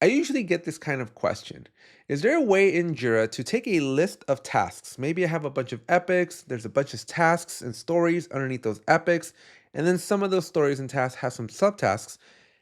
I usually get this kind of question. Is there a way in Jira to take a list of tasks? Maybe I have a bunch of epics, there's a bunch of tasks and stories underneath those epics, and then some of those stories and tasks have some subtasks.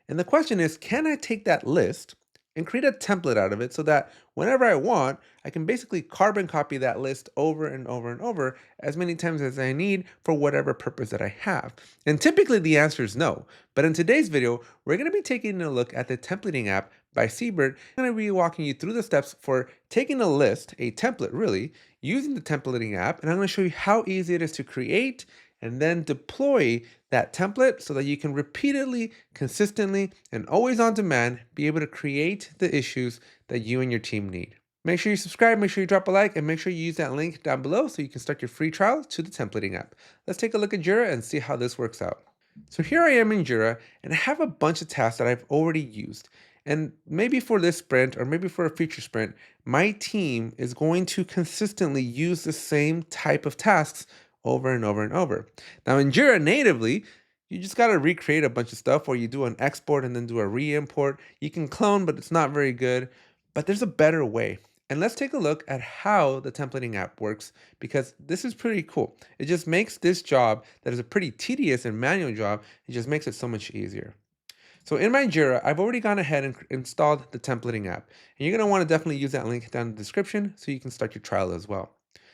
And the question is, can I take that list and create a template out of it so that whenever I want, I can basically carbon copy that list over and over and over as many times as I need for whatever purpose that I have? And typically the answer is no. But in today's video, we're going to be taking a look at the Templating app by Seabird. I'm going to be walking you through the steps for taking a list, a template really, using the Templating app, and I'm going to show you how easy it is to create and then deploy that template so that you can repeatedly, consistently, and always on demand be able to create the issues that you and your team need. Make sure you subscribe, make sure you drop a like, and make sure you use that link down below so you can start your free trial to the Templating app. Let's take a look at Jira and see how this works out. So here I am in Jira, and I have a bunch of tasks that I've already used. And maybe for this sprint or maybe for a future sprint, my team is going to consistently use the same type of tasks over and over and over. Now in Jira natively, you just got to recreate a bunch of stuff, or you do an export and then do a re-import. You can clone, but it's not very good. But there's a better way. And let's take a look at how the templating app works, because this is pretty cool. It just makes this job that is a pretty tedious and manual job, it just makes it so much easier. So in my Jira, I've already gone ahead and installed the templating app. And you're going to want to definitely use that link down in the description so you can start your trial as well.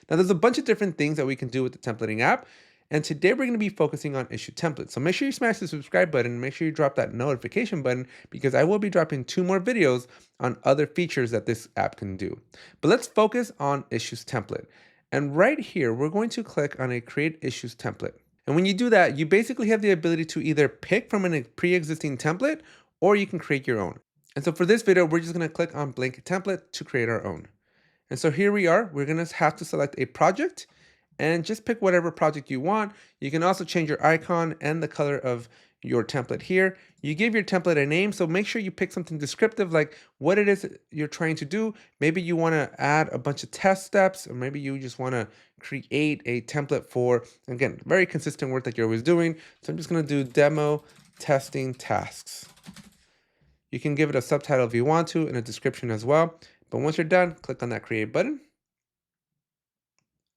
Now there's a bunch of different things that we can do with the templating app. And today we're going to be focusing on issue templates. So make sure you smash the subscribe button, make sure you drop that notification button, because I will be dropping 2 more videos on other features that this app can do. But let's focus on issues template. And right here, we're going to click on a create issues template. And when you do that, you basically have the ability to either pick from a pre-existing template or you can create your own. And so for this video, we're just going to click on blank template to create our own. And so here we are. We're going to have to select a project and just pick whatever project you want. You can also change your icon and the color of your template here. You give your template a name, so make sure you pick something descriptive like what it is you're trying to do. Maybe you want to add a bunch of test steps, or maybe you just want to create a template for, again, very consistent work that you're always doing. So I'm just going to do demo testing tasks. You can give it a subtitle if you want to and a description as well. But once you're done, click on that create button.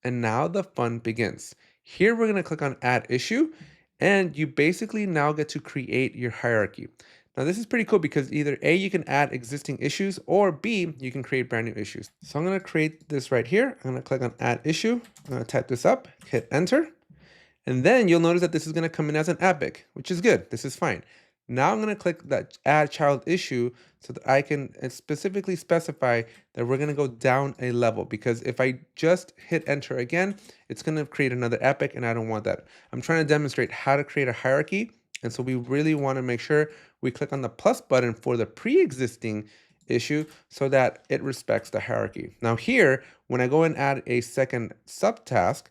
And now the fun begins. Here we're going to click on add issue, and you basically now get to create your hierarchy. Now this is pretty cool because either A, you can add existing issues, or B, you can create brand new issues. So I'm going to create this right here. I'm going to click on add issue. I'm going to type this up, hit enter. And then you'll notice that this is going to come in as an epic, which is good. This is fine. Now I'm going to click that add child issue so that I can specifically specify that we're going to go down a level, because if I just hit enter again, it's going to create another epic and I don't want that. I'm trying to demonstrate how to create a hierarchy. And so we really want to make sure we click on the plus button for the pre-existing issue so that it respects the hierarchy. Now here, when I go and add a second subtask,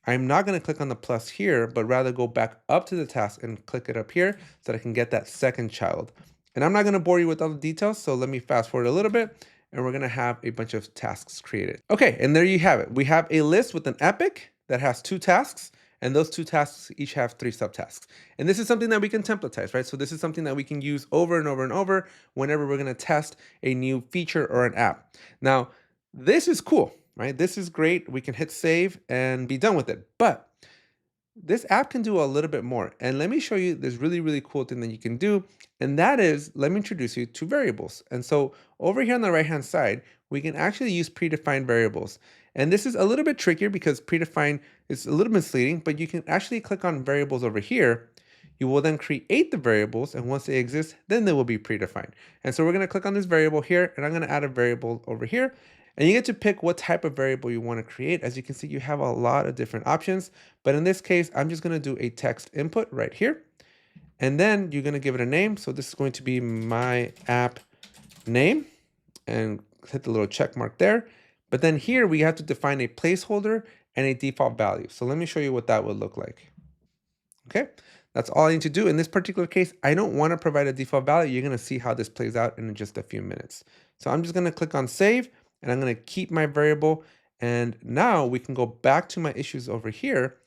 I'm not going to click on the plus here, but rather go back up to the task and click it up here so that I can get that second child. And I'm not going to bore you with all the details, so let me fast forward a little bit, and we're going to have a bunch of tasks created. Okay, and there you have it. We have a list with an epic that has 2 tasks, and those 2 tasks each have 3 subtasks. And this is something that we can templatize, right? So this is something that we can use over and over and over whenever we're going to test a new feature or an app. Now, this is cool. Right? This is great. We can hit save and be done with it. But this app can do a little bit more. And let me show you this really, really cool thing that you can do. And that is, let me introduce you to variables. And so over here on the right-hand side, we can actually use predefined variables. And this is a little bit trickier because predefined is a little misleading, but you can actually click on variables over here. You will then create the variables, and once they exist, then they will be predefined. And so we're going to click on this variable here, and I'm going to add a variable over here. And you get to pick what type of variable you want to create. As you can see, you have a lot of different options. But in this case, I'm just going to do a text input right here. And then you're going to give it a name. So this is going to be my app name. And hit the little check mark there. But then here we have to define a placeholder and a default value. So let me show you what that would look like. Okay, that's all I need to do. In this particular case, I don't want to provide a default value. You're going to see how this plays out in just a few minutes. So I'm just going to click on save. And I'm going to keep my variable. And now we can go back to my issues over here.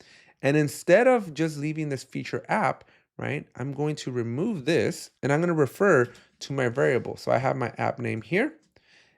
And instead of just leaving this feature app, right, I'm going to remove this and I'm going to refer to my variable. So I have my app name here.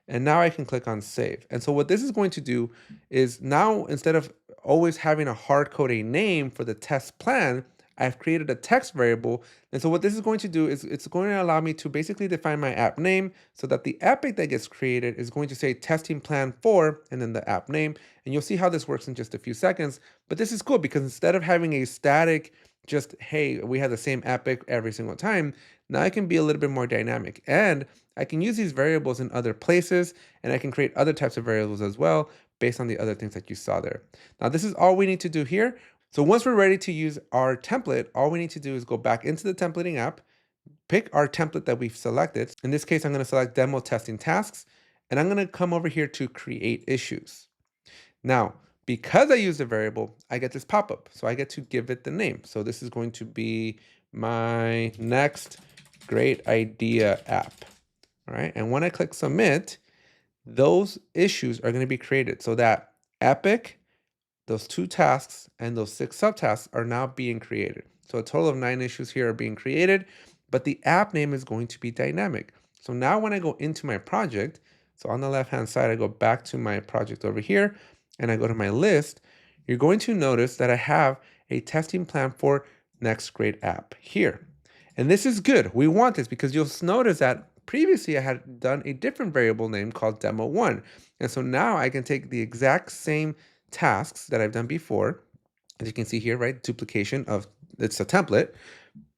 And now I can click on save. And so what this is going to do is now instead of always having to hard code a name for the test plan, I've created a text variable. And so what this is going to do is it's going to allow me to basically define my app name so that the epic that gets created is going to say testing plan for, and then the app name. And you'll see how this works in just a few seconds. But this is cool because instead of having a static, just, hey, we have the same epic every single time, now I can be a little bit more dynamic. And I can use these variables in other places, and I can create other types of variables as well based on the other things that you saw there. Now, this is all we need to do here. So once we're ready to use our template, all we need to do is go back into the templating app, pick our template that we've selected. In this case, I'm going to select demo testing tasks, and I'm going to come over here to create issues. Now, because I use a variable, I get this pop-up. So I get to give it the name. So this is going to be my next great idea app. All right. And when I click submit, those issues are going to be created so that epic, those 2 tasks, and those 6 subtasks are now being created. So a total of 9 issues here are being created, but the app name is going to be dynamic. So now when I go into my project, so on the left-hand side, I go back to my project over here, and I go to my list, you're going to notice that I have a testing plan for next great app here. And this is good. We want this because you'll notice that previously I had done a different variable name called demo1. And so now I can take the exact same tasks that I've done before. As you can see here, right? Duplication of, it's a template,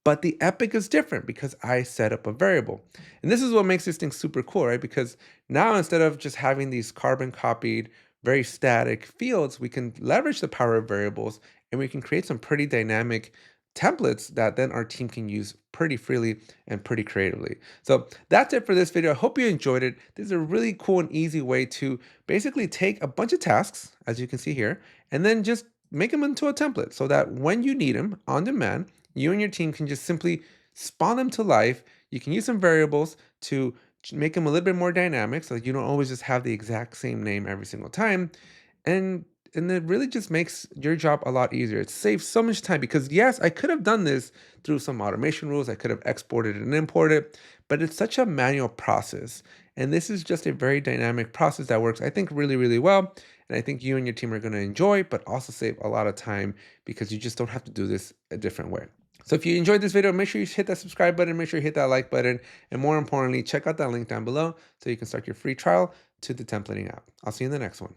but the epic is different because I set up a variable. And this is what makes this thing super cool, right? Because now instead of just having these carbon copied, very static fields, we can leverage the power of variables and we can create some pretty dynamic templates that then our team can use pretty freely and pretty creatively. So that's it for this video. I hope you enjoyed it. This is a really cool and easy way to basically take a bunch of tasks, as you can see here, and then just make them into a template so that when you need them on demand, you and your team can just simply spawn them to life. You can use some variables to make them a little bit more dynamic so that you don't always just have the exact same name every single time. And it really just makes your job a lot easier. It saves so much time because yes, I could have done this through some automation rules. I could have exported and imported, but it's such a manual process. And this is just a very dynamic process that works, I think, really, really well. And I think you and your team are going to enjoy, but also save a lot of time because you just don't have to do this a different way. So if you enjoyed this video, make sure you hit that subscribe button, make sure you hit that like button, and more importantly, check out that link down below so you can start your free trial to the templating app. I'll see you in the next one.